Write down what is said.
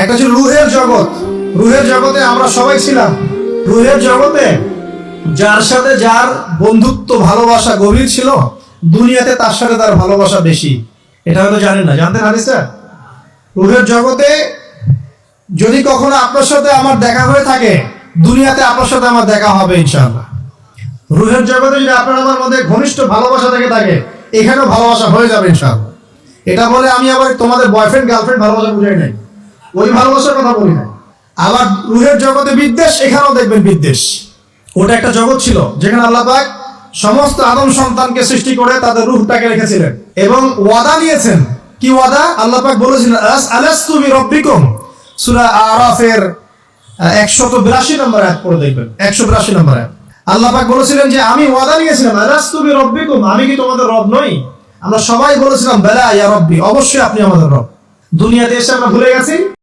একটা ছিল রুহের জগৎ। রুহের জগতে আমরা সবাই ছিলাম। রুহের জগতে যার সাথে যার বন্ধুত্ব ভালোবাসা গভীর ছিল, দুনিয়াতে তার সাথে তার ভালোবাসা বেশি। এটা হয়তো জানেন না, জানতেন হাদিসটা? রুহের জগতে যদি কখনো আপনার সাথে আমার দেখা হয়ে থাকে, দুনিয়াতে আপনার সাথে আমার দেখা হবে ইনশাআল্লাহ। রুহের জগতে যদি আপনার আমার মধ্যে ঘনিষ্ঠ ভালোবাসা থেকে থাকে, এখানেও ভালোবাসা হয়ে যাবে ইনশাআল্লাহ। এটা বলে আমি আবার তোমাদের বয়ফ্রেন্ড গার্লফ্রেন্ড ভালোবাসা বুঝাই নাই, ওই ভালোবাসার কথা বলি না। আবার রুহের জগতে বিদ্বেষ, এখানেও দেখবেন বিদ্বেষ। ওটা একটা জগৎ ছিল যেখানে আল্লাহ পাক সমস্ত আদম সন্তানকে সৃষ্টি করে তাদের রূহটাকে রেখেছিলেন এবং ওয়াদা নিয়েছেন। কি ওয়াদা? আল্লাহ পাক বলেছিলেন আলাস্তু বিরাব্বিকুম, সূরা আরাফের 182 নম্বর আয়াত পড়ে দেখবেন। 182 নম্বর আয়াত আল্লাহ পাক বলেছিলেন যে আমি ওয়াদা নিয়েছিলাম, আলাস্তু বিরাব্বিকুম, আমি কি তোমাদের রব নই? আমরা সবাই বলেছিলাম বেলা ইয়া রব্বি, অবশ্যই আপনি আমাদের রব। দুনিয়াতে এসে আমরা ভুলে গেছি।